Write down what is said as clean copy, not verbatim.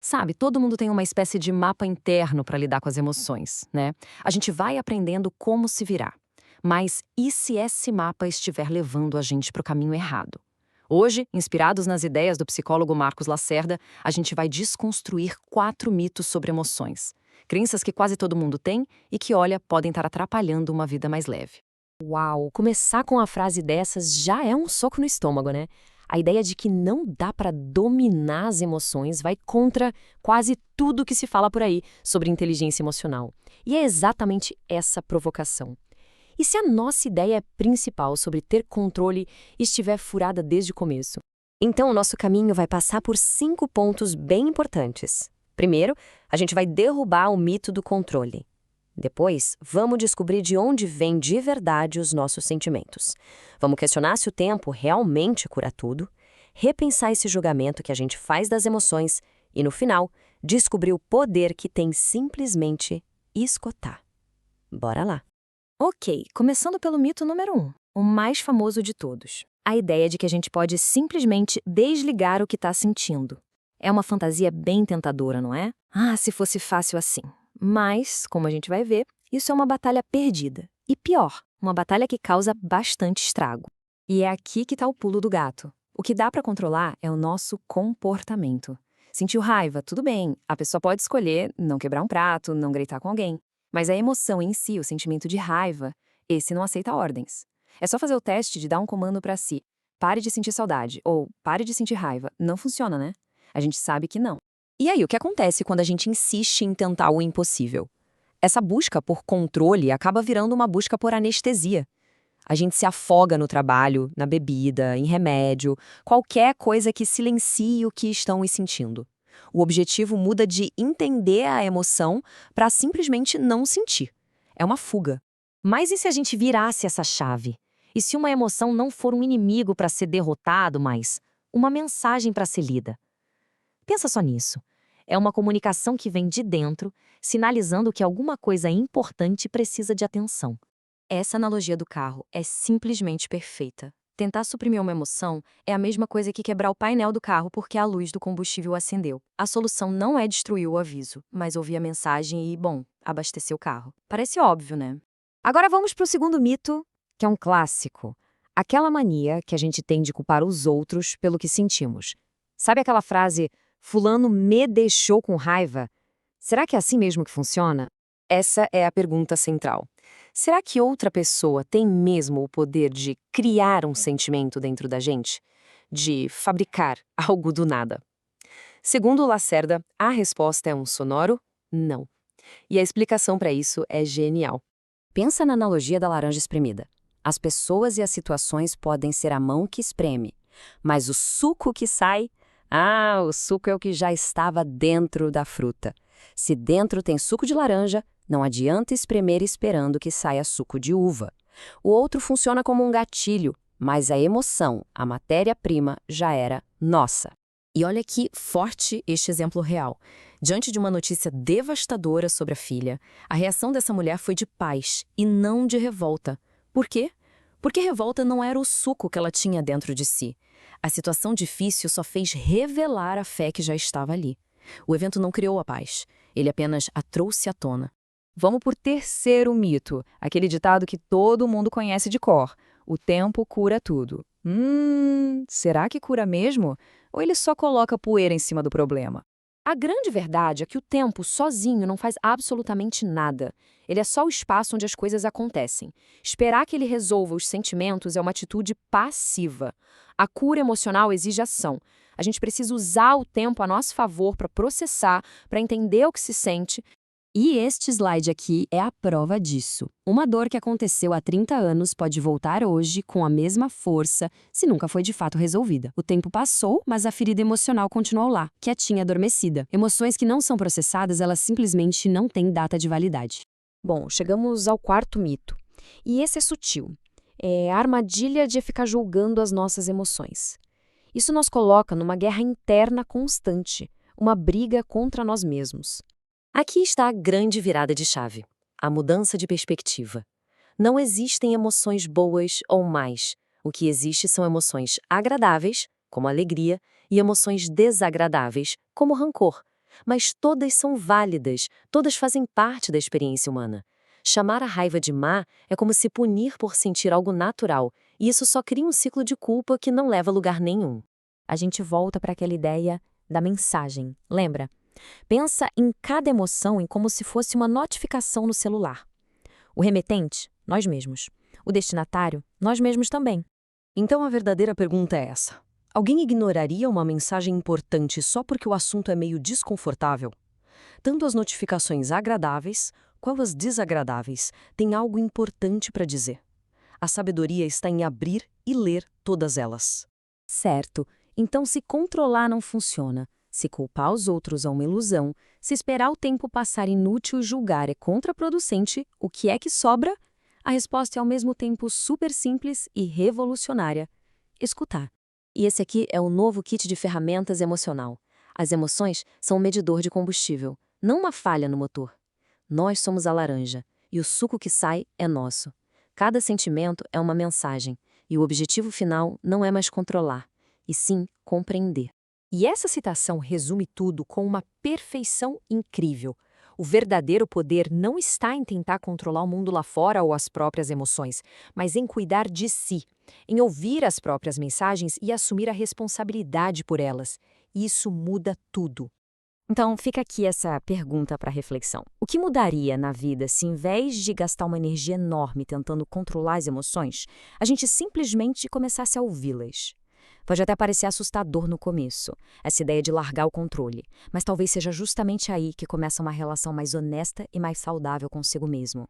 Sabe, todo mundo tem uma espécie de mapa interno para lidar com as emoções, né? A gente vai aprendendo como se virar. Mas e se esse mapa estiver levando a gente para o caminho errado? Hoje, inspirados nas ideias do psicólogo Marcos Lacerda, a gente vai desconstruir 4 mitos sobre emoções. Crenças que quase todo mundo tem e que, olha, podem estar atrapalhando uma vida mais leve. Uau, começar com uma frase dessas já é um soco no estômago, né? A ideia de que não dá para dominar as emoções vai contra quase tudo que se fala por aí sobre inteligência emocional. E é exatamente essa provocação. E se a nossa ideia principal sobre ter controle estiver furada desde o começo? Então, o nosso caminho vai passar por 5 pontos bem importantes. Primeiro, a gente vai derrubar o mito do controle. Depois, vamos descobrir de onde vêm de verdade os nossos sentimentos. Vamos questionar se o tempo realmente cura tudo, repensar esse julgamento que a gente faz das emoções e, no final, descobrir o poder que tem simplesmente escutar. Bora lá! Ok, começando pelo mito número 1, o mais famoso de todos. A ideia de que a gente pode simplesmente desligar o que está sentindo. É uma fantasia bem tentadora, não é? Ah, se fosse fácil assim. Mas, como a gente vai ver, isso é uma batalha perdida. E pior, uma batalha que causa bastante estrago. E é aqui que está o pulo do gato. O que dá para controlar é o nosso comportamento. Sentiu raiva, tudo bem. A pessoa pode escolher não quebrar um prato, não gritar com alguém. Mas a emoção em si, o sentimento de raiva, esse não aceita ordens. É só fazer o teste de dar um comando para si. Pare de sentir saudade ou pare de sentir raiva. Não funciona, né? A gente sabe que não. E aí, o que acontece quando a gente insiste em tentar o impossível? Essa busca por controle acaba virando uma busca por anestesia. A gente se afoga no trabalho, na bebida, em remédio, qualquer coisa que silencie o que estamos sentindo. O objetivo muda de entender a emoção para simplesmente não sentir. É uma fuga. Mas e se a gente virasse essa chave? E se uma emoção não for um inimigo para ser derrotado, mas uma mensagem para ser lida? Pensa só nisso. É uma comunicação que vem de dentro, sinalizando que alguma coisa importante precisa de atenção. Essa analogia do carro é simplesmente perfeita. Tentar suprimir uma emoção é a mesma coisa que quebrar o painel do carro porque a luz do combustível acendeu. A solução não é destruir o aviso, mas ouvir a mensagem e, bom, abastecer o carro. Parece óbvio, né? Agora vamos para o segundo mito, que é um clássico. Aquela mania que a gente tem de culpar os outros pelo que sentimos. Sabe aquela frase, fulano me deixou com raiva? Será que é assim mesmo que funciona? Essa é a pergunta central. Será que outra pessoa tem mesmo o poder de criar um sentimento dentro da gente? De fabricar algo do nada? Segundo Lacerda, a resposta é um sonoro não. E a explicação para isso é genial. Pensa na analogia da laranja espremida. As pessoas e as situações podem ser a mão que espreme, mas o suco que sai, o suco é o que já estava dentro da fruta. Se dentro tem suco de laranja, não adianta espremer esperando que saia suco de uva. O outro funciona como um gatilho, mas a emoção, a matéria-prima, já era nossa. E olha que forte este exemplo real. Diante de uma notícia devastadora sobre a filha, a reação dessa mulher foi de paz e não de revolta. Por quê? Porque revolta não era o suco que ela tinha dentro de si. A situação difícil só fez revelar a fé que já estava ali. O evento não criou a paz, ele apenas a trouxe à tona. Vamos por terceiro mito, aquele ditado que todo mundo conhece de cor. O tempo cura tudo. Será que cura mesmo? Ou ele só coloca poeira em cima do problema? A grande verdade é que o tempo sozinho não faz absolutamente nada. Ele é só o espaço onde as coisas acontecem. Esperar que ele resolva os sentimentos é uma atitude passiva. A cura emocional exige ação. A gente precisa usar o tempo a nosso favor para processar, para entender o que se sente. E este slide aqui é a prova disso. Uma dor que aconteceu há 30 anos pode voltar hoje com a mesma força se nunca foi de fato resolvida. O tempo passou, mas a ferida emocional continuou lá, quietinha, adormecida. Emoções que não são processadas, elas simplesmente não têm data de validade. Bom, chegamos ao quarto mito. E esse é sutil. É a armadilha de ficar julgando as nossas emoções. Isso nos coloca numa guerra interna constante, uma briga contra nós mesmos. Aqui está a grande virada de chave, a mudança de perspectiva. Não existem emoções boas ou más. O que existe são emoções agradáveis, como alegria, e emoções desagradáveis, como rancor. mas todas são válidas, todas fazem parte da experiência humana. Chamar a raiva de má é como se punir por sentir algo natural, e isso só cria um ciclo de culpa que não leva a lugar nenhum. A gente volta para aquela ideia da mensagem, lembra? Pensa em cada emoção em como se fosse uma notificação no celular. O remetente, nós mesmos. O destinatário, nós mesmos também. Então a verdadeira pergunta é essa. Alguém ignoraria uma mensagem importante só porque o assunto é meio desconfortável? Tanto as notificações agradáveis quanto as desagradáveis têm algo importante para dizer. A sabedoria está em abrir e ler todas elas. Certo. Então, se controlar não funciona, se culpar os outros é uma ilusão, se esperar o tempo passar inútil e julgar é contraproducente, o que é que sobra? A resposta é ao mesmo tempo super simples e revolucionária: escutar. E esse aqui é o novo kit de ferramentas emocional. As emoções são um medidor de combustível, não uma falha no motor. Nós somos a laranja, e o suco que sai é nosso. Cada sentimento é uma mensagem, e o objetivo final não é mais controlar, e sim compreender. E essa citação resume tudo com uma perfeição incrível. O verdadeiro poder não está em tentar controlar o mundo lá fora ou as próprias emoções, mas em cuidar de si, em ouvir as próprias mensagens e assumir a responsabilidade por elas. Isso muda tudo. Então, fica aqui essa pergunta para reflexão. O que mudaria na vida se, em vez de gastar uma energia enorme tentando controlar as emoções, a gente simplesmente começasse a ouvi-las? Pode até parecer assustador no começo, essa ideia de largar o controle, mas talvez seja justamente aí que começa uma relação mais honesta e mais saudável consigo mesmo.